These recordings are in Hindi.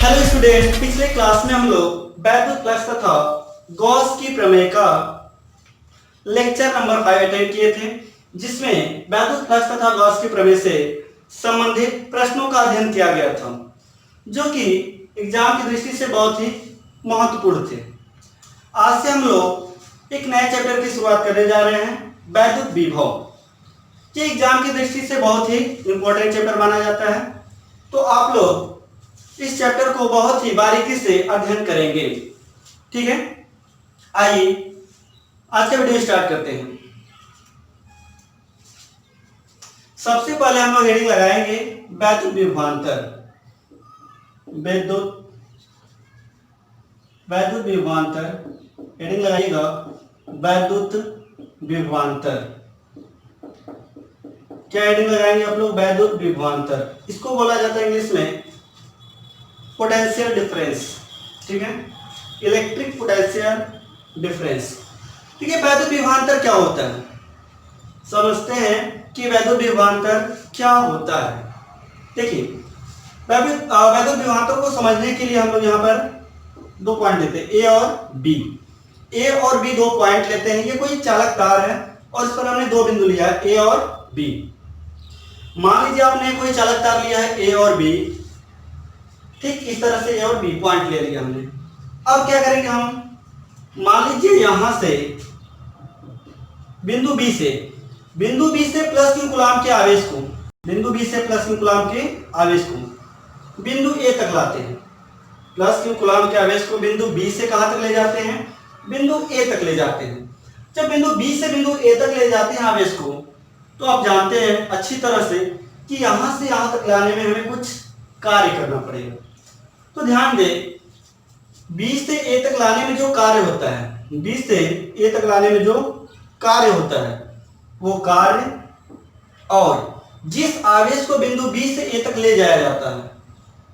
हेलो स्टूडेंट, पिछले क्लास में हम लोग वैद्युत फ्लक्स तथा गॉस की प्रमेय का लेक्चर नंबर 5 अटेंड किए थे, जिसमें वैद्युत फ्लक्स तथा गॉस की प्रमेय से संबंधित प्रश्नों का अध्ययन किया गया था, जो कि एग्जाम की दृष्टि से बहुत ही महत्वपूर्ण थे। आज से हम लोग एक नए चैप्टर की शुरुआत करने जा रहे हैं, वैद्युत विभव। ये एग्जाम की दृष्टि से बहुत ही इंपॉर्टेंट चैप्टर माना जाता है, तो आप लोग इस चैप्टर को बहुत ही बारीकी से अध्ययन करेंगे। ठीक है, आइए आज का वीडियो स्टार्ट करते हैं। सबसे पहले हम लोग हेडिंग लगाएंगे वैद्युत विभवांतर। वैद्युत विभवांतर हेडिंग लगाइएगा, वैद्युत विभवांतर। क्या हेडिंग लगाएंगे आप लोग? वैद्युत विभवांतर। इसको बोला जाता है इंग्लिश में पोटेंशियल डिफरेंस। ठीक है, इलेक्ट्रिक पोटेंशियल डिफरेंस। ठीक है, वैद्युत विभवांतर क्या होता है, समझते हैं कि वैद्युत विभवांतर क्या होता है। देखिए, वैद्युत विभवांतर को समझने के लिए हम लोग यहाँ पर दो पॉइंट लेते हैं, ए और बी। ए और बी दो पॉइंट लेते हैं। ये कोई चालक तार है और इस पर हमने दो बिंदु लिया है, ए और बी। मान लीजिए आपने कोई चालक तार लिया है ए और बी, ठीक इस तरह से ए और बी पॉइंट ले लिया हमने। अब क्या करेंगे हम, मान लीजिए यहां से बिंदु बी से प्लस क्यू कूलम के आवेश को, बिंदु बी से प्लस क्यू कूलम के आवेश को बिंदु ए तक लाते हैं। प्लस क्यू कूलम के आवेश को बिंदु बी से कहां तक ले जाते हैं? बिंदु ए तक ले जाते हैं। जब बिंदु बी से बिंदु ए तक ले जाते हैं आवेश को, तो आप जानते हैं अच्छी तरह से कि यहां से यहां तक लाने में हमें कुछ कार्य करना पड़ेगा। तो ध्यान दें, बी से ए तक लाने में जो कार्य होता है, बी से ए तक लाने में जो कार्य होता है, वो कार्य और जिस आवेश को बिंदु बी से ए तक ले जाया जाता है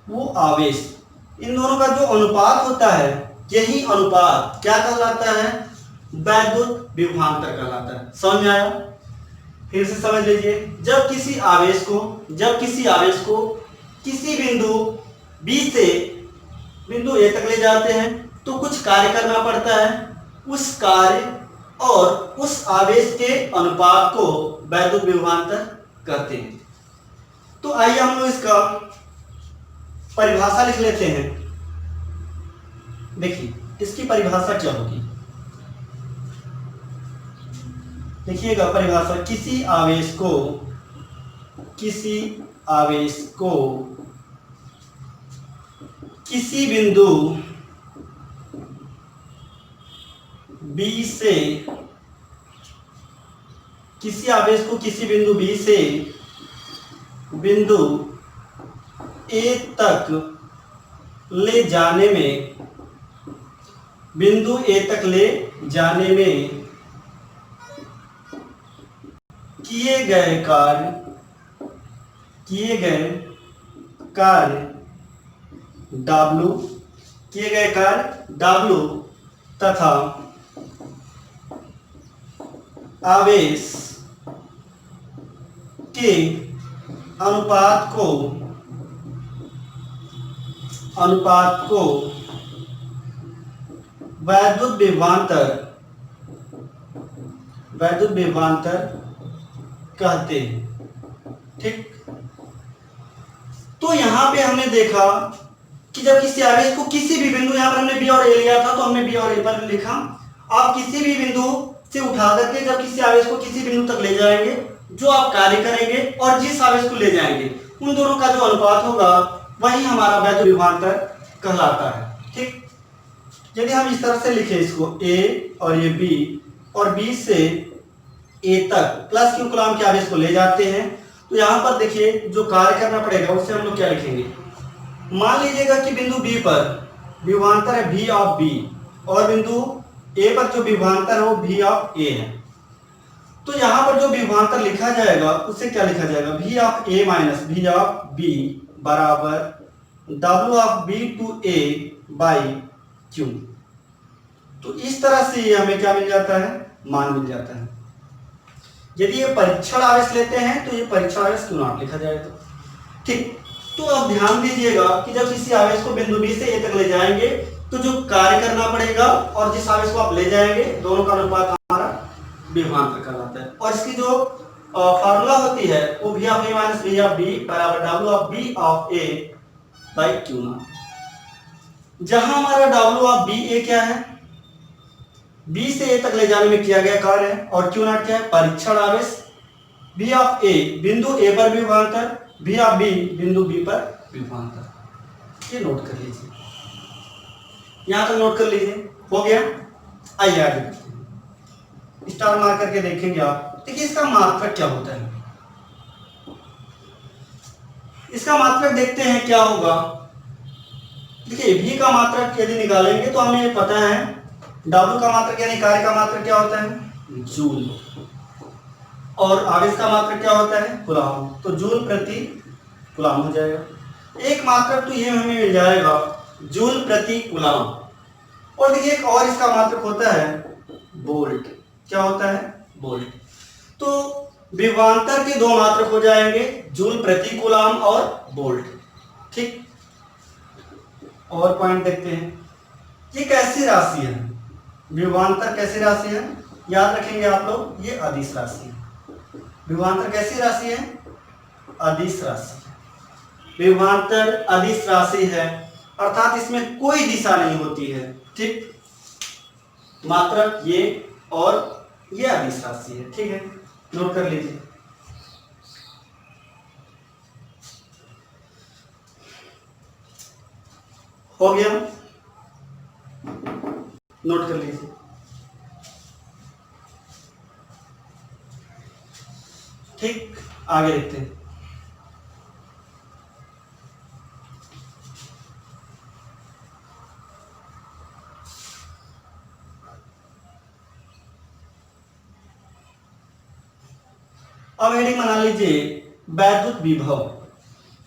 वो आवेश, इन दोनों का जो अनुपात होता है, यही अनुपात क्या कहलाता है? वैद्युत विभवांतर कहलाता है। समझ में आया? फिर से समझ लीजिए, जब किसी आवेश को किसी बिंदु बी से बिंदु ए तक ले जाते हैं तो कुछ कार्य करना पड़ता है। उस कार्य और उस आवेश के अनुपात को वैद्युत विभवांतर कहते हैं। तो आइए हम लोग इसका परिभाषा लिख लेते हैं। देखिए, इसकी परिभाषा क्या होगी, देखिएगा परिभाषा। किसी आवेश को किसी बिंदु बी से, किसी आवेश को किसी बिंदु बी से बिंदु ए तक ले जाने में, बिंदु ए तक ले जाने में किए गए कार्य W तथा आवेश के अनुपात को वैद्युत विभवांतर कहते हैं। ठीक, तो यहां पे हमने देखा कि जब किसी आवेश को किसी भी बिंदु, यहां पर हमने बी और ए लिया था तो हमने बी और ए पर लिखा। आप किसी भी बिंदु से उठा करके जब किसी आवेश को किसी बिंदु तक ले जाएंगे, जो आप कार्य करेंगे और जिस आवेश को ले जाएंगे, उन दोनों का जो अनुपात होगा वही हमारा वैद्युत विभवांतर कहलाता है। ठीक, यदि हम इस तरह से लिखें इसको, ए और ये बी, और बी से ए तक प्लस क्यू कूलम के आवेश को ले जाते हैं, तो यहां पर देखिए जो कार्य करना पड़ेगा उससे हम लोग क्या लिखेंगे। मान लीजिएगा कि बिंदु बी पर विभवांतर है V ऑफ B और बिंदु ए पर जो विभवांतर है वो V ऑफ A है। तो यहां पर जो विभवांतर लिखा जाएगा उससे क्या लिखा जाएगा? V of A minus V of B बराबर W of B to A by Q। तो इस तरह से ये हमें क्या मिल जाता है? मान मिल जाता है। यदि ये परीक्षण आवेश लेते हैं तो ये परीक्षण आवेश क्यों नॉट लिखा जाए तो ठीक। तो अब ध्यान दीजिएगा कि जब किसी आवेश को बिंदु बी से ए तक ले जाएंगे तो जो कार्य करना पड़ेगा और जिस आवेश को आप ले जाएंगे दोनों का अनुपात हमारा विभवांतर कहलाता है। और इसकी जो फार्मूला होती है वो V of A minus V of B बराबर W of B of A by Q not. जहां हमारा W ऑफ B A क्या है, B से A तक ले जाने में किया गया कार्य है, और क्यू नॉट क्या है, परीक्षण आवेश। V ऑफ A बिंदु A पर विभवांतर, V ऑफ B बिंदु B पर विभवांतर। ये नोट कर लीजिए, यहां तक नोट कर लीजिए, हो गया। आइए आगे बढ़ते हैं, स्टार मार करके देखेंगे आप। देखिए इसका मात्रक क्या होता है, इसका मात्रक देखते हैं क्या होगा। देखिए V का मात्रक यदि निकालेंगे तो हमें ये पता है W का मात्रक यानी कार्य का मात्रक क्या होता है, जूल, और आवेश का मात्रक क्या होता है, कूलाम। तो जूल प्रति कूलाम हो जाएगा। एक मात्रक तो ये हमें मिल जाएगा जूल प्रति कूलाम। और देखिए एक और इसका मात्रक होता है वोल्ट। क्या होता है, वोल्ट। तो विभवांतर के दो मात्रक हो जाएंगे, जूल प्रति कूलाम और वोल्ट। ठीक, और पॉइंट देखते हैं, ये कैसी राशि है, विभवांतर कैसी राशि है, याद रखेंगे आप लोग, ये अदिश राशि है। विभवांतर कैसी राशि है, अदिश राशि। विभवांतर अदिश राशि है, अर्थात इसमें कोई दिशा नहीं होती है। ठीक, मात्रक ये और ये अदिश राशि है। ठीक है, नोट कर लीजिए। हो गया, नोट कर लीजिए। ठीक, आगे देखते हैं। अब हेडिंग बना लीजिए वैद्युत विभव।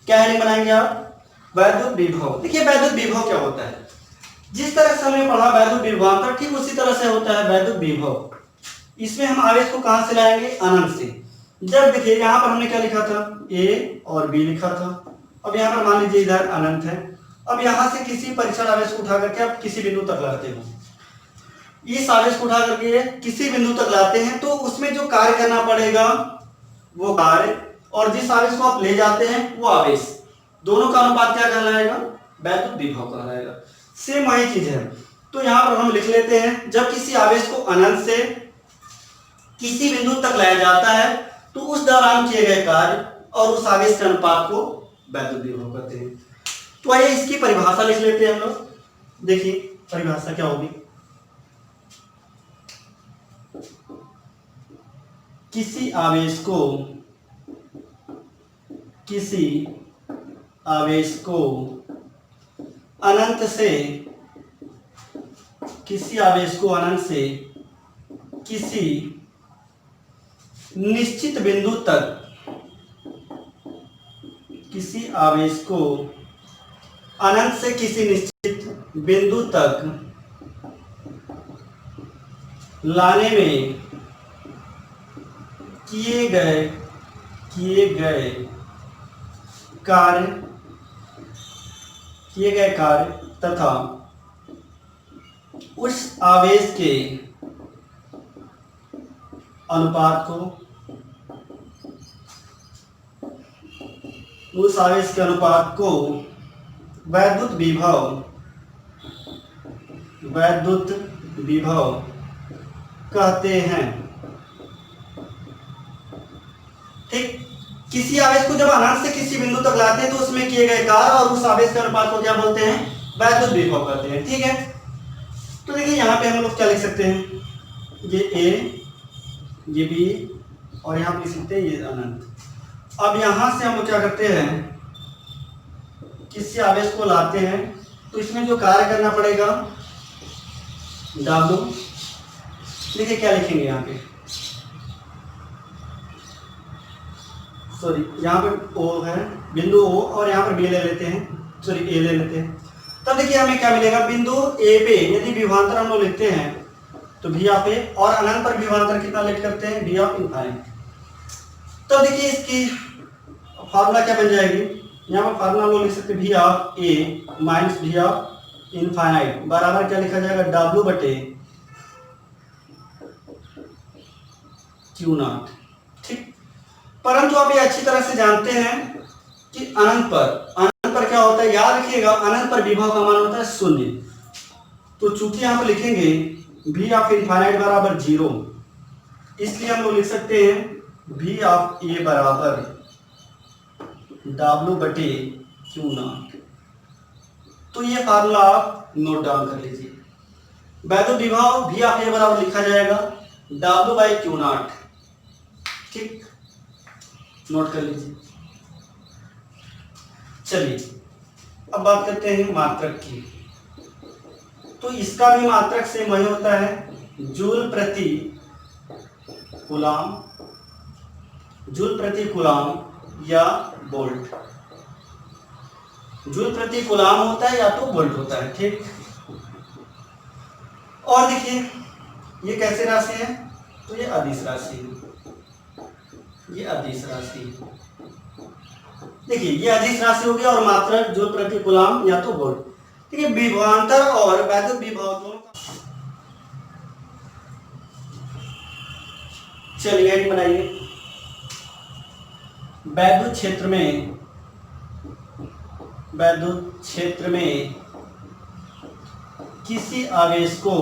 क्या हेडिंग बनाएंगे आप, वैद्युत विभव। देखिए वैद्युत विभव क्या होता है, जिस तरह से हमने पढ़ा वैद्युत विभवांतर, ठीक उसी तरह से होता है वैद्युत विभव। इसमें हम आवेश को कहां से लाएंगे, अनंत से। जब देखिए यहाँ पर हमने क्या लिखा था, ए और बी लिखा था। अब यहाँ पर मान लीजिए इधर अनंत है। अब यहाँ से किसी परीक्षण आवेश को उठा करके आप किसी बिंदु तक लाते हो, इस आवेश को उठा करके किसी बिंदु तक लाते हैं, तो उसमें जो कार्य करना पड़ेगा वो कार्य, और जिस आवेश को आप ले जाते हैं वो आवेश, दोनों का अनुपात क्या कहलाएगा, वैद्युत विभव कहलाएगा। सेम वही चीज है। तो यहाँ पर हम लिख लेते हैं, जब किसी आवेश को अनंत से किसी बिंदु तक लाया जाता है तो उस दौरान किए गए कार्य और उस आवेश के अनुपात को वैद्युत विभव कहते हैं। तो आइए इसकी परिभाषा लिख लेते हैं हम लोग। देखिए परिभाषा क्या होगी, किसी आवेश को अनंत से किसी निश्चित बिंदु तक, किसी आवेश को अनंत से किसी निश्चित बिंदु तक लाने में किए गए कार्य तथा उस आवेश के अनुपात को वैद्युत विभव कहते हैं। ठीक, किसी आवेश को जब अनंत से किसी बिंदु तक लाते हैं तो उसमें किए गए कार्य और उस आवेश के अनुपात को क्या बोलते हैं, वैद्युत विभव कहते हैं। ठीक है, तो देखिए यहाँ पे हम लोग क्या लिख सकते हैं, ये ए, ये बी, और यहाँ पे लिख सकते हैं ये अनंत। अब यहां से हम लोग क्या करते हैं, किसी आवेश को लाते हैं तो इसमें जो कार्य करना पड़ेगा W। देखिए क्या लिखेंगे यहाँ पे, सॉरी यहाँ पे O है, बिंदु O, और यहाँ पर B ले लेते हैं, सॉरी A ले लेते हैं। तब देखिए हमें क्या मिलेगा, बिंदु A पे यदि विभवांतर हम लोग लिखते हैं तो V ऑफ A, और अनंत पर विभवांतर कितना लिख करते हैं, V ऑफ इनफाइनाइट। तो देखिए इसकी फॉर्मूला क्या बन जाएगी, यहाँ पर फार्मूला हम लोग लिख सकते हैं V of A minus V of infinite बराबर क्या लिखा जाएगा, डब्ल्यू बटे क्यू नॉट। ठीक, परंतु आप ये अच्छी तरह से जानते हैं कि अनंत पर क्या होता है, याद रखिएगा अनंत पर विभव का मान होता है शून्य। तो चूंकि यहाँ पर लिखेंगे वी ऑफ इनफाइनाइट बराबर 0, इसलिए हम लोग लिख सकते हैं वी ऑफ ए बराबर डब्ल्यू बटे क्यू नॉट। तो ये फार्मूला आप नोट डाउन कर लीजिए। वैद्युत विभव वी ऑफ ए बराबर लिखा जाएगा डब्ल्यू बाई क्यू नॉट। ठीक, नोट कर लीजिए। चलिए अब बात करते हैं मात्रक की। तो इसका भी मात्रक सेम वही होता है, जूल प्रति कूलाम या वोल्ट। जूल प्रति कूलाम होता है या तो वोल्ट होता है। ठीक, और देखिए ये कैसे राशि है, तो ये अदिश राशि है, ये अदिश राशि। देखिए ये अदिश राशि हो गया और मात्रक जूल प्रति कूलाम या तो वोल्ट। देखिए विभवांतर और वैद्युत विभव दोनों का, चलिए हेडिंग बनाइए। वैद्युत क्षेत्र में किसी आवेश को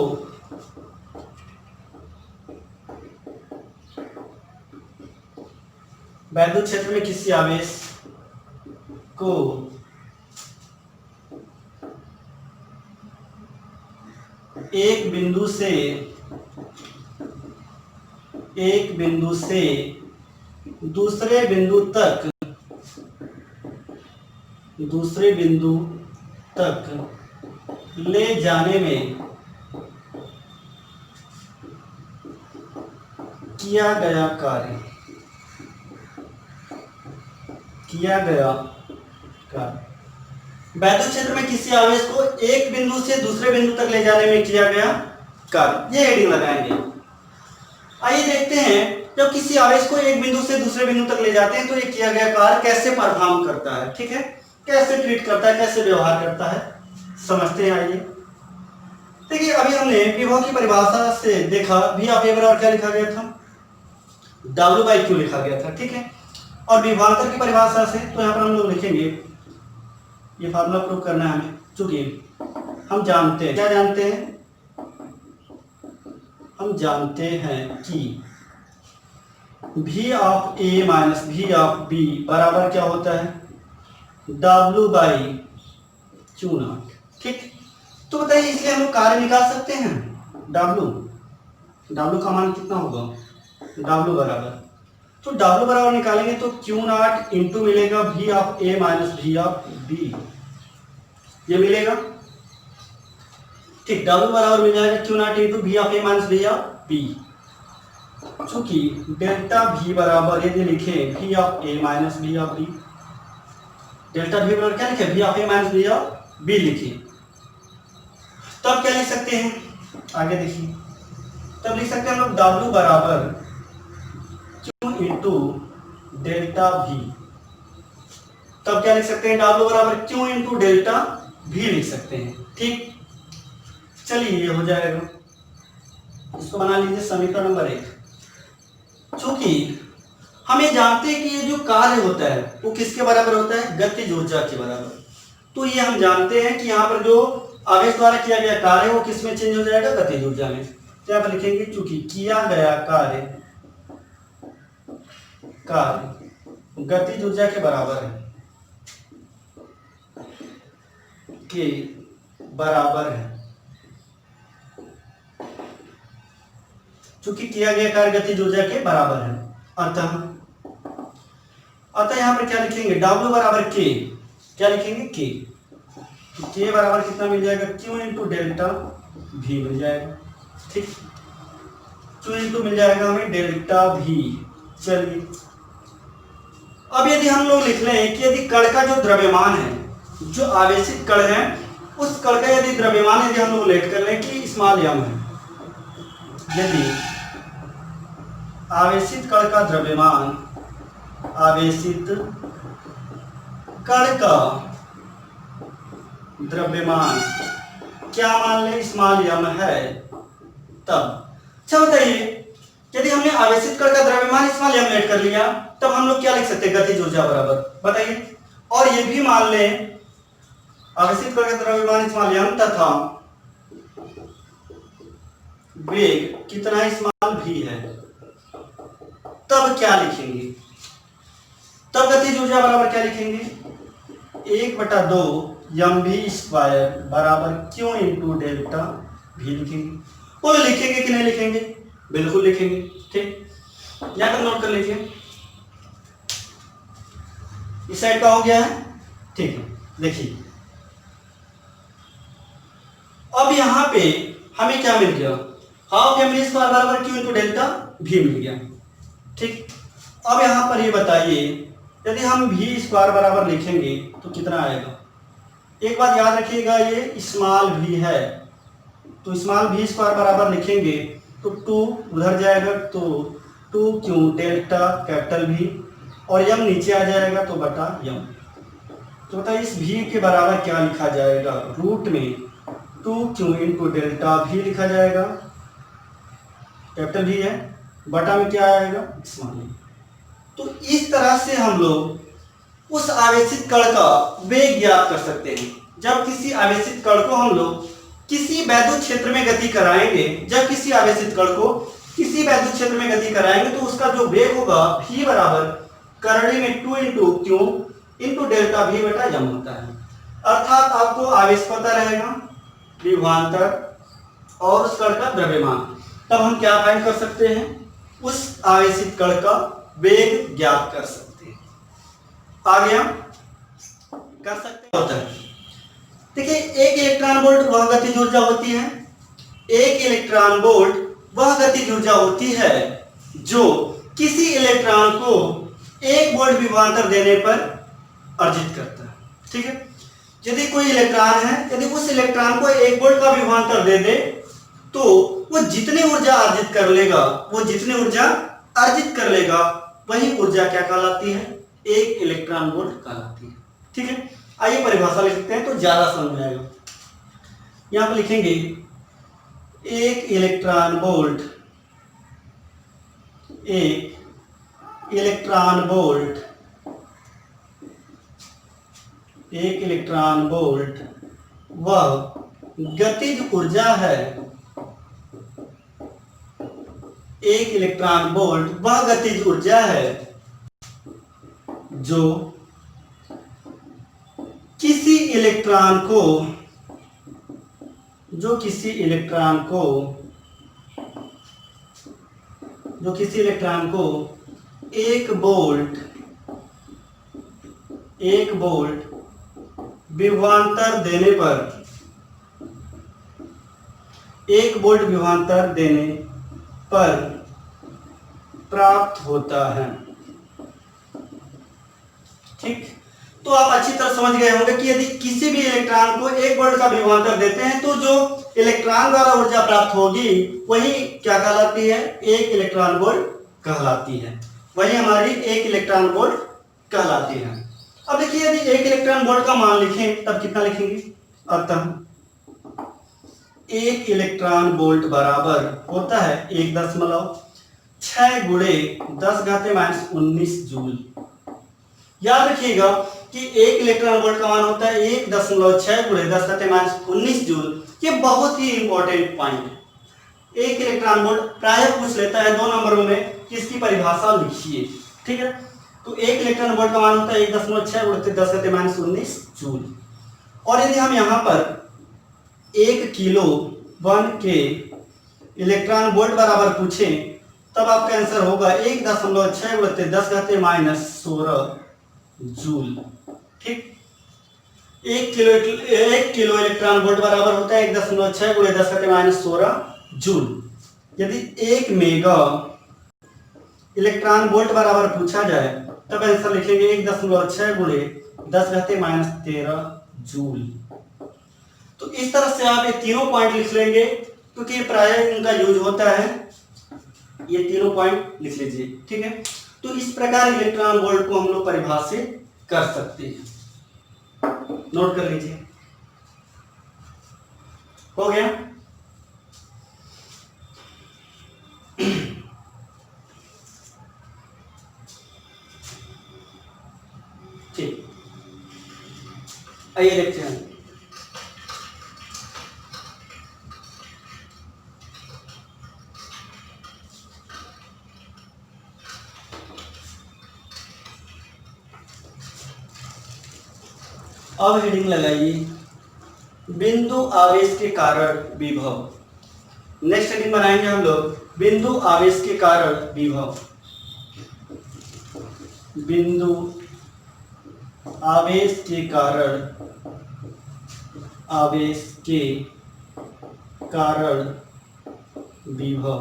एक बिंदु से दूसरे बिंदु तक ले जाने में किया गया कार्य वैद्युत क्षेत्र में किसी आवेश को एक बिंदु से दूसरे बिंदु तक ले जाने में किया गया कार्य, ये हेडिंग लगाएंगे। आइए देखते हैं जब किसी आवेश को एक बिंदु से दूसरे बिंदु तक ले जाते हैं तो ये किया गया कार्य कैसे परफॉर्म करता है। ठीक है, कैसे ट्रीट करता है, कैसे व्यवहार करता है, समझते हैं। आइए देखिए, अभी हमने विभव की परिभाषा से देखा वी ऑफ ए बराबर क्या लिखा गया था, डब्ल्यू बाई क्यू लिखा गया था। ठीक है, और विभवांतर की परिभाषा से तो यहाँ पर हम लोग लिखेंगे, ये फार्मूला प्रूव करना है हमें, चूंकि हम जानते हैं, क्या जानते हैं, हम जानते हैं कि V of A minus V of B बराबर क्या होता है, W बाई क्यू नॉट। ठीक, तो बताइए इसलिए हम लोग कार्य निकाल सकते हैं। W का मान कितना होगा, W बराबर, तो W बराबर निकालेंगे तो क्यू नॉट इंटू मिलेगा V of A minus V of B, ये मिलेगा। ठीक, W बराबर मिल जाएगा Q not into V of A minus V of B। चूंकि डेल्टा V बराबर यदि लिखे V of A minus V of B, delta V बराबर क्या लिखे, V of A minus V of B लिखिए, तब क्या लिख सकते हैं, आगे देखिए, तब लिख सकते हैं हम लोग W बराबर Q इंटू डेल्टा V। तब क्या लिख सकते हैं, W बराबर Q इंटू डेल्टा V लिख सकते हैं। ठीक, चलिए ये हो जाएगा, इसको बना लीजिए समीकरण नंबर 1। चूंकि हम ये जानते हैं कि ये जो कार्य होता है वो किसके बराबर होता है, गतिज ऊर्जा के बराबर। तो ये हम जानते हैं कि यहाँ पर जो आवेश द्वारा किया गया कार्य है वो किस में चेंज हो जाएगा, गतिज ऊर्जा में। तो यहाँ पर लिखेंगे चूंकि किया गया कार्य गतिज ऊर्जा के बराबर है, चूंकि किया गया कार्य गतिज ऊर्जा के बराबर है। अतः यहां पर क्या लिखेंगे, W बराबर K, क्या लिखेंगे K, तो K बराबर कितना मिल जाएगा, Q इंटू डेल्टा V मिल जाएगा। ठीक, Q इंटू मिल जाएगा हमें डेल्टा V। चलिए अब यदि हम लोग लिख लें कि यदि कण का जो द्रव्यमान है, जो आवेशित कण है, उस कण का यदि द्रव्यमान यदि हम लोग लेट कर लें कि स्मॉल m है, यदि आवेशित कण का द्रव्यमान कण का द्रव्यमान क्या मान लें, स्मॉल m है, तब अच्छा बताइए यदि हमने आवेशित कण का द्रव्यमान स्मॉल m ऐड कर लिया तब हम लोग क्या लिख सकते हैं, गतिज ऊर्जा बराबर, बताइए। और ये भी मान लें आवेशित कण का द्रव्यमान स्मॉल m तथा वेग कितना स्मॉल v है, तब क्या लिखेंगे, तब गतिज ऊर्जा बराबर क्या लिखेंगे, 1/2 mv² बराबर q इंटू डेल्टा v लिखेंगे। वो लिखेंगे कि नहीं लिखेंगे, बिल्कुल लिखेंगे, ठीक, यहाँ तक नोट कर लीजिए। इस साइड का हो गया है, ठीक है। देखिए अब यहाँ पे हमें क्या मिल गया, हाफ mv² बराबर q इंटू डेल्टा v मिल गया, ठीक। अब यहाँ पर ये बताइए यदि हम v² बराबर लिखेंगे तो कितना आएगा। एक बात याद रखिएगा, ये स्मॉल v है तो स्मॉल v² बराबर लिखेंगे तो 2 उधर जाएगा तो 2q डेल्टा कैपिटल V और m नीचे आ जाएगा तो बटा m। तो बताइए इस v के बराबर क्या लिखा जाएगा, रूट में 2q इंटू डेल्टा v लिखा जाएगा, कैपिटल V है, बटा में क्या आएगा, स्मॉल v। तो इस तरह से हम लोग उस आवेशित कण का वेग ज्ञात कर सकते हैं। जब किसी आवेशित कण को हम लोग किसी वैद्युत क्षेत्र में गति कराएंगे, जब किसी आवेशित कण को किसी वैद्युत क्षेत्र में गति कराएंगे तो उसका जो वेग होगा v बराबर करड़ी में 2 into Q into delta v बटा m होता है। अर्थात आपको आवेश पता रहेगा, विभवांतर और उस कण का द्रव्यमान, तब हम क्या फाइंड कर सकते हैं, उस आवेशित कण का वेग ज्ञात कर सकते हैं। आ गया, कर सकते होता है। देखिए एक इलेक्ट्रॉन वोल्ट वह गतिज ऊर्जा होती है, एक इलेक्ट्रॉन वोल्ट वह गतिज ऊर्जा होती है जो किसी इलेक्ट्रॉन को 1 वोल्ट विभवांतर देने पर अर्जित करता है, ठीक है। यदि कोई इलेक्ट्रॉन है, यदि उस इलेक्ट्रॉन को 1 वोल्ट का विभवांतर दे दे तो वो जितनी ऊर्जा अर्जित कर लेगा, वो जितनी ऊर्जा अर्जित कर लेगा वही ऊर्जा क्या कहलाती है, 1 इलेक्ट्रॉन वोल्ट कहलाती है, ठीक है। आइए परिभाषा लिखते हैं तो ज्यादा समझ में आएगा। यहां पर लिखेंगे 1 electron volt, 1 electron volt, 1 electron volt वह गतिज ऊर्जा है, 1 इलेक्ट्रॉन वोल्ट वह गतिज ऊर्जा है जो किसी इलेक्ट्रॉन को, जो किसी इलेक्ट्रॉन को 1 वोल्ट विभवांतर देने पर, 1 वोल्ट विभवांतर देने पर प्राप्त होता है, ठीक। तो आप अच्छी तरह समझ गए होंगे कि यदि किसी भी इलेक्ट्रॉन को 1 वोल्ट का विभवांतर देते हैं तो जो इलेक्ट्रॉन द्वारा ऊर्जा प्राप्त होगी वही क्या कहलाती है, 1 इलेक्ट्रॉन वोल्ट कहलाती है, वही हमारी 1 इलेक्ट्रॉन वोल्ट कहलाती है। अब देखिए यदि 1 इलेक्ट्रॉन वोल्ट का मान लिखें तब कितना लिखेंगे, अतः 1 इलेक्ट्रॉन वोल्ट बराबर होता है 1.6 गुणे 10⁻⁻19 जूल। याद रखिएगा कि 1 इलेक्ट्रॉन वोल्ट का मान होता है 1.6 गुणे 10⁻19 जूल। ये बहुत ही इंपॉर्टेंट पॉइंट है। 1 इलेक्ट्रॉन वोल्ट प्राय पूछ लेता है 2 नंबरों में कि इसकी परिभाषा लिखिए, ठीक है। तो 1 इलेक्ट्रॉन वोल्ट का मान होता है 1.6 गुणे 10⁻19 जूल। और यदि हम यहाँ पर 1 किलो 1 के इलेक्ट्रॉन वोल्ट बराबर पूछें तब आपका आंसर होगा 1.6 गुणे 10⁻16 जूल, ठीक। 1 किलो इलेक्ट्रॉन वोल्ट बराबर होता है 1.6 गुणे 10⁻16 जूल। यदि 1 मेगा इलेक्ट्रॉन वोल्ट बराबर पूछा जाए तब आंसर लिखेंगे 1.6 गुणे 10⁻13 जूल। तो इस तरह से आप ये तीनों पॉइंट लिख लेंगे क्योंकि प्राय इनका यूज होता है। ये तीनों पॉइंट लिख लीजिए, ठीक है। तो इस प्रकार इलेक्ट्रॉन वोल्ट को हम लोग परिभाषित कर सकते हैं। नोट कर लीजिए। हो गया। ठीक, आइए देखते हैं। अब हेडिंग लगाइए बिंदु आवेश के कारण विभव। नेक्स्ट हेडिंग बनाएंगे हम लोग बिंदु आवेश के कारण विभव। बिंदु आवेश के कारण विभव।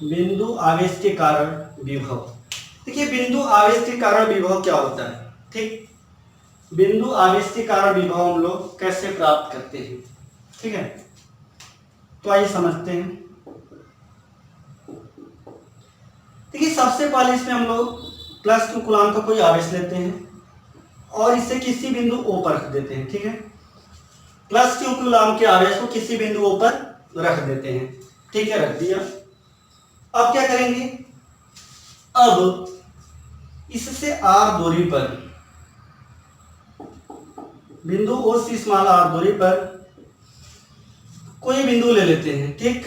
बिंदु आवेश के कारण विभव। देखिए बिंदु आवेश के कारण विभव क्या होता है। ठीक, बिंदु आवेश के कारण विभव हम लोग कैसे प्राप्त करते हैं। ठीक है, तो आइए समझते हैं। देखिए सबसे पहले इसमें हम लोग प्लस क्यू कूलाम का कोई आवेश लेते हैं और इसे किसी बिंदु O पर रख देते हैं। ठीक है, प्लस क्यू कूलाम के आवेश को किसी बिंदु O पर रख देते हैं। ठीक है, रख दिया। अब क्या करेंगे, अब इससे R दूरी पर, बिंदु O से स्मॉल r दूरी पर कोई बिंदु ले लेते हैं। ठीक,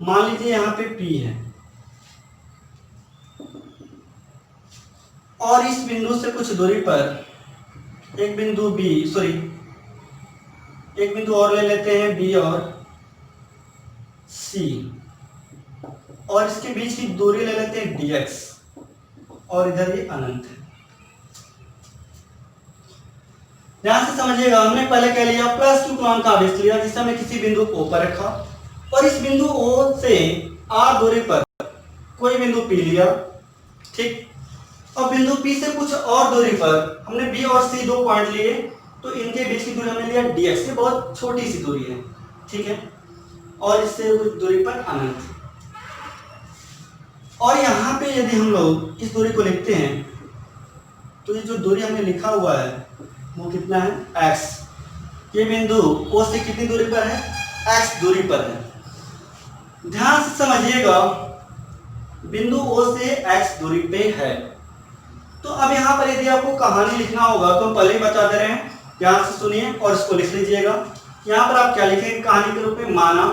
मान लीजिए यहां पे P है और इस बिंदु से कुछ दूरी पर एक बिंदु एक बिंदु और ले लेते हैं B और C, और इसके बीच की दूरी ले लेते हैं dx, और इधर ये अनंत है। ध्यान से समझिएगा, हमने पहले क्या लिया, प्लस क्यू कूलाम का आवेश लिया जिसे हमने किसी बिंदु O पर रखा और इस बिंदु O से r दूरी पर कोई बिंदु P लिया। ठीक, और बिंदु P से कुछ और दूरी पर हमने B और C दो पॉइंट लिए, तो इनके बीच की दूरी हमने लिया dx, ये बहुत छोटी सी दूरी है। ठीक है, और इससे कुछ दूरी पर अनंत। और यहाँ पे यदि हम लोग इस दूरी को लिखते हैं तो ये जो दूरी हमने लिखा हुआ है वो कितना है, x। ये बिंदु O से कितनी दूरी पर है, x दूरी पर है। ध्यान से समझिएगा, बिंदु O से x दूरी पे है। तो अब यहाँ पर यदि आपको कहानी लिखना होगा तो हम पहले ही बता दे रहे हैं, ध्यान से सुनिए और इसको लिख लीजिएगा। यहाँ पर आप क्या लिखेंगे कहानी के रूप में, माना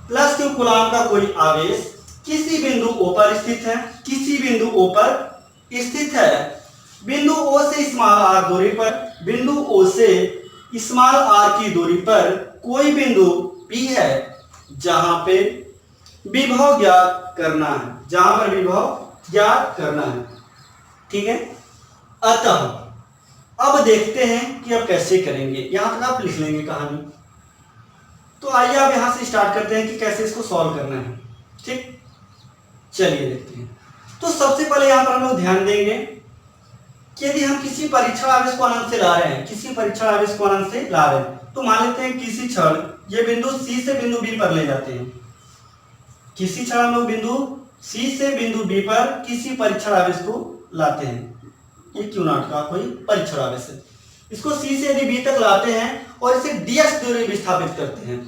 प्लस क्यू कूलाम का कोई आवेश किसी बिंदु O पर स्थित है, किसी बिंदु O पर स्थित है। बिंदु O से स्मॉल r दूरी पर, बिंदु O से स्मॉल r की दूरी पर कोई बिंदु P है जहां पे विभव ज्ञात करना है, जहां पर विभव ज्ञात करना है। ठीक है, अतः अब देखते हैं कि अब कैसे करेंगे। यहां तक आप लिख लेंगे कहानी। तो आइए अब यहां से स्टार्ट करते हैं कि कैसे इसको सॉल्व करना है। ठीक, चलिए देखते हैं। तो सबसे पहले यहां पर हम लोग ध्यान देंगे कि यदि हम किसी परीक्षण आवेश को अनंत से ला रहे हैं, किसी परीक्षण आवेश को अनंत से ला रहे हैं, तो मान लेते हैं किसी क्षण ये बिंदु C से बिंदु B पर ले जाते हैं। किसी क्षण हम लोग बिंदु C से बिंदु B पर किसी परीक्षण आवेश को लाते हैं। ये Q0 का कोई परीक्षण आवेश है। इसको C से यदि B तक लाते हैं और इसे dx दूरी विस्थापित करते हैं,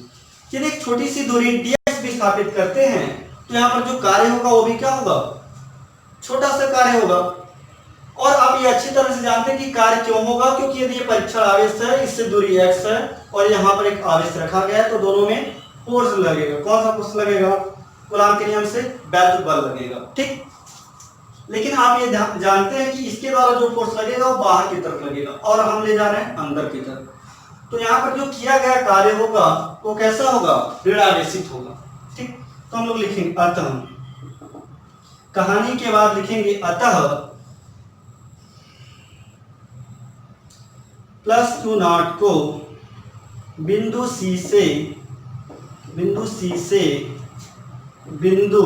यदि एक छोटी सी दूरी dx विस्थापित करते हैं तो यहाँ पर जो कार्य होगा वो भी क्या होगा, छोटा सा कार्य होगा। और आप ये अच्छी तरह से जानते हैं कि कार्य क्यों होगा, क्योंकि यदि ये परीक्षण आवेश है, इससे दूरी x है और यहाँ पर एक आवेश रखा गया है, तो दोनों में फोर्स लगेगा। कौन सा फोर्स लगेगा, कूलाम के नियम से वैद्युत बल लगेगा। ठीक, लेकिन आप ये जानते हैं कि इसके द्वारा जो फोर्स लगेगा वो बाहर की तरफ लगेगा और हम ले जा रहे हैं अंदर की तरफ। तो यहाँ पर जो किया गया कार्य होगा वो कैसा होगा, ऋणावेशित होगा। ठीक, तो हम लोग लिखेंगे अतः, कहानी के बाद लिखेंगे अतः प्लस Q0 को बिंदु C से बिंदु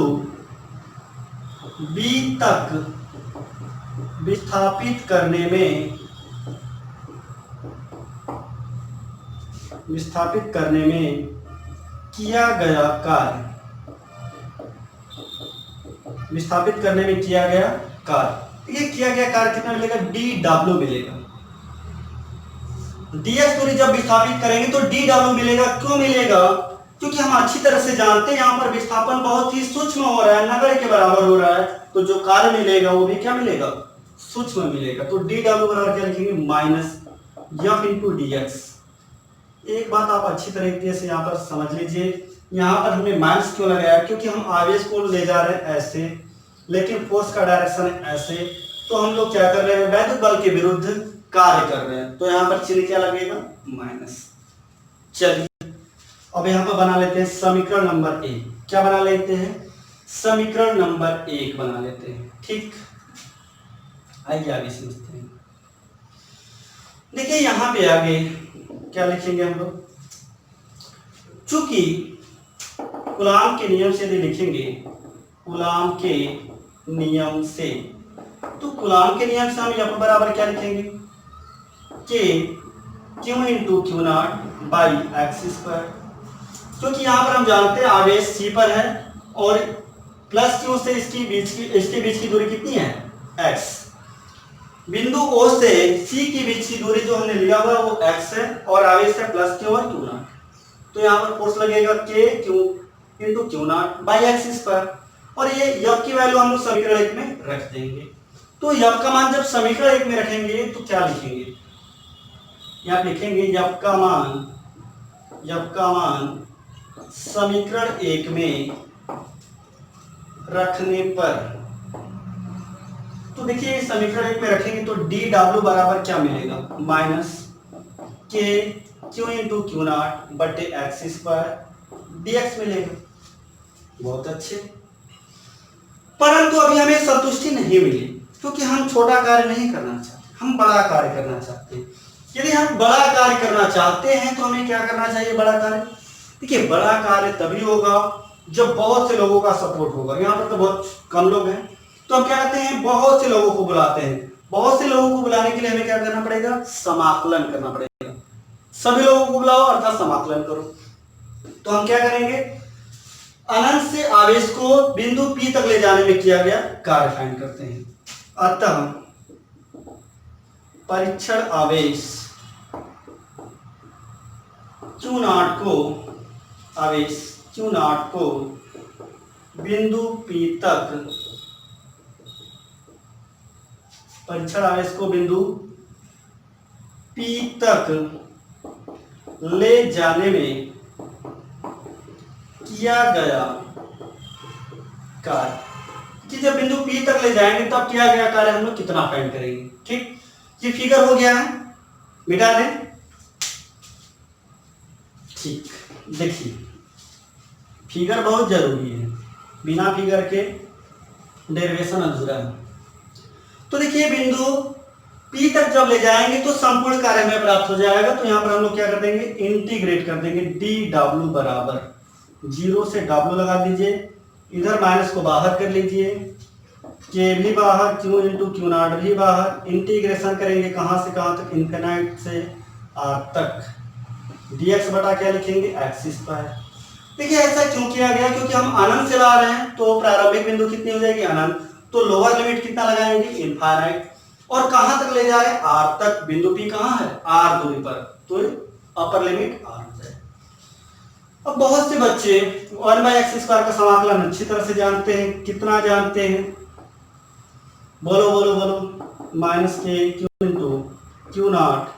B तक विस्थापित करने में किया गया कार्य, विस्थापित करने में किया गया कार्य। ये किया गया कार्य कितना मिलेगा, डी डब्ल्यू मिलेगा। dx दूरी जब विस्थापित करेंगे तो डी डब्ल्यू मिलेगा। क्यों मिलेगा, क्योंकि हम अच्छी तरह से जानते हैं यहाँ पर विस्थापन बहुत ही सूक्ष्म हो रहा है, नगण्य के बराबर हो रहा है, तो जो कार्य मिलेगा वो भी क्या मिलेगा, सूक्ष्म मिलेगा। तो डी डब्ल्यू बराबर क्या लिखेंगे, minus F into D x. एक बात आप अच्छी तरीके से यहाँ पर समझ लीजिए, यहाँ पर हमने माइनस क्यों लगाया, क्योंकि हम आवेश को ले जा रहे हैं ऐसे, लेकिन फोर्स का डायरेक्शन है ऐसे, तो हम लोग क्या कर रहे हैं, वैद्युत बल के विरुद्ध कार्य कर रहे हैं, तो यहाँ पर चिन्ह क्या लगेगा, माइनस। चलिए अब यहाँ पर बना लेते हैं समीकरण नंबर 1। क्या बना लेते हैं, समीकरण नंबर 1 बना लेते हैं। ठीक, आइए आगे समझते हैं। देखिए यहाँ पे आगे क्या लिखेंगे हम लोग, चूंकि कूलाम के नियम से यदि लिखेंगे, कूलाम के नियम से, तो कूलाम के नियम से हम यहाँ पर बराबर क्या लिखेंगे, के Q into Q not by x square. क्योंकि यहाँ पर हम जानते हैं आवेश सी पर है और प्लस क्यू से इसके बीच की दूरी कितनी है, एक्स। बिंदु ओ से सी के बीच की दूरी जो हमने लिया हुआ वो एक्स है और आवेश है प्लस क्यू और क्यू नॉट। तो यहाँ पर फोर्स लगेगा के Q into Q not by x square, और ये यफ की वैल्यू हम लोग समीकरण 1 में रख देंगे। तो यफ का मान जब समीकरण 1 में रखेंगे तो क्या लिखेंगे, यहाँ लिखेंगे यफ का मान समीकरण 1 में रखने पर, तो देखिए समीकरण 1 में रखेंगे तो डी डब्ल्यू बराबर क्या मिलेगा, minus K Q into Q not बटे एक्स स्क्वायर डीएक्स मिलेगा। बहुत अच्छे, परंतु अभी हमें संतुष्टि नहीं मिली, क्योंकि हम छोटा कार्य नहीं करना चाहते, हम बड़ा कार्य करना चाहते हैं। यदि हम बड़ा कार्य करना चाहते हैं तो हमें क्या करना चाहिए, बड़ा कार्य। देखिए बड़ा कार्य तभी होगा जब बहुत से लोगों का सपोर्ट होगा। यहाँ पर तो बहुत कम लोग हैं, तो हम क्या करते हैं, बहुत से लोगों को बुलाते हैं। बहुत से लोगों को बुलाने के लिए हमें क्या करना पड़ेगा, समाकलन करना पड़ेगा। सभी लोगों को बुलाओ अर्थात समाकलन करो। तो हम क्या करेंगे, अनंत से आवेश को बिंदु P तक ले जाने में किया गया कार्य फाइंड करते हैं। अतः परीक्षण आवेश Q नॉट को बिंदु P तक, परीक्षण आवेश को बिंदु P तक ले जाने में किया गया कार्य, कि जब बिंदु P तक ले जाएंगे तब किया गया कार्य हम लोग कितना फाइंड करेंगे। ठीक, ये फिगर हो गया है, मिटा दें। ठीक, देखिए फिगर बहुत जरूरी है, बिना फिगर के डेरिवेशन अधूरा है। तो देखिए बिंदु P तक जब ले जाएंगे तो संपूर्ण कार्य हमें प्राप्त हो जाएगा। तो यहाँ पर हम लोग क्या कर देंगे, इंटीग्रेट कर देंगे। डी डब्ल्यू बराबर 0 से W लगा दीजिए, इधर माइनस को बाहर कर लीजिए, के भी बाहर, क्यू इंटू क्यू नॉट भी बाहर। इंटीग्रेशन करेंगे कहाँ से कहाँ तक, इन्फिनाइट से आर तक। dx बटा क्या लिखेंगे, एक्स स्क्वायर। देखिए ऐसा क्यों किया गया, क्योंकि हम अनंत से ला रहे हैं, तो प्रारंभिक बिंदु कितनी हो जाएगी, अनंत। तो लोअर लिमिट कितना लगाएंगे, इनफाइनाइट। और कहां तक ले जा रहे हैं, आर तक। बिंदु P कहां है, आर दूरी पर, तो अपर लिमिट आर हो जाए। अब बहुत से बच्चे 1/x² का समाकलन अच्छी तरह से जानते हैं। कितना जानते हैं, बोलो बोलो बोलो, minus K Q into Q not,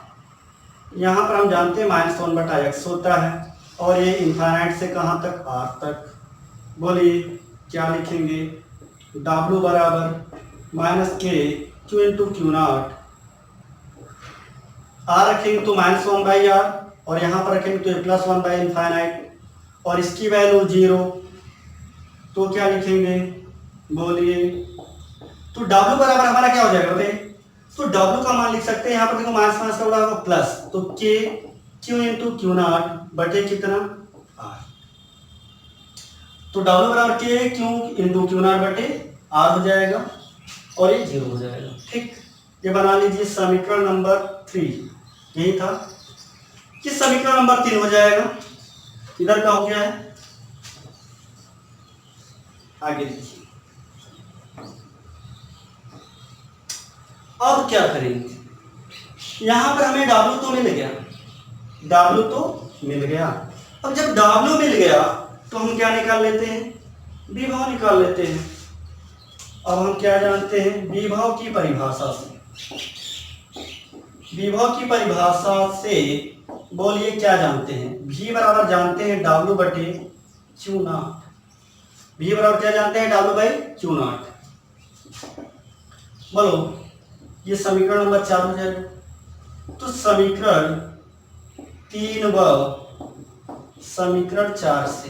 यहाँ पर हम जानते हैं -1/x होता है, और ये इनफाइनाइट से कहाँ तक, आर तक। बोलिए क्या लिखेंगे, W बराबर minus K Q into Q not, R रखेंगे तो -1/r, और यहाँ पर रखेंगे तो +1 इनफाइनाइट, और इसकी वैल्यू 0, तो क्या लिखेंगे, बोलिए। तो W बराबर हमारा क्या हो जाएगा बताइए, तो W का मान लिख सकते हैं, यहाँ पर देखो माइनस माइनस का होगा प्लस, तो के क्यू इंटू क्यू नॉट बटे कितना, आर। तो W बराबर के क्यू इंटू क्यू नॉट बटे आर हो जाएगा, और ये 0 हो जाएगा। ठीक, ये बना लीजिए समीकरण नंबर 3, यही था कि समीकरण नंबर 3 हो जाएगा। इधर का हो गया है, आगे देखिए। अब क्या करेंगे, यहां पर हमें W तो मिल गया, W तो मिल गया। अब जब W मिल गया तो हम क्या निकाल लेते हैं, विभव निकाल लेते हैं। अब हम क्या जानते हैं, विभव की परिभाषा से, विभव की परिभाषा से बोलिए क्या जानते हैं, V बराबर जानते हैं W बटे Q नॉट। V बराबर क्या जानते हैं, W बाई Q नॉट। बोलो ये समीकरण नंबर 4 हो जाएगा। तो समीकरण 3 व समीकरण 4 से,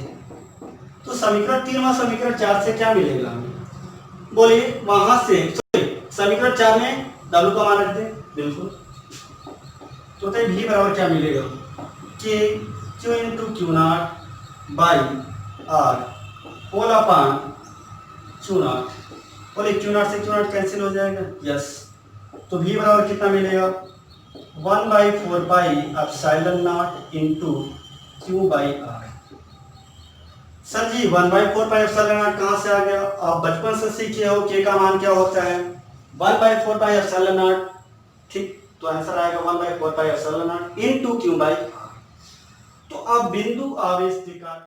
तो समीकरण 3 व समीकरण 4 से क्या मिलेगा हमें, बोलिए वहां से समीकरण 4 में W का मान रख दे, बिल्कुल। तो V बराबर क्या मिलेगा, K Q into Q not by R whole upon Q not. बोले Q नॉट से Q नॉट कैंसिल हो जाएगा, यस। तो V बराबर कितना मिलेगा, 1/4 pi epsilon not into Q by R। Sir ji 1/4 pi epsilon not कहाँ से आ गया, आप बचपन से सीखे हो K का मान क्या होता है, 1/4 पाई एप्सिलॉन नॉट, ठीक। तो आंसर आएगा 1/4 pi epsilon not into Q by R। तो अब बिंदु आवेश निकाल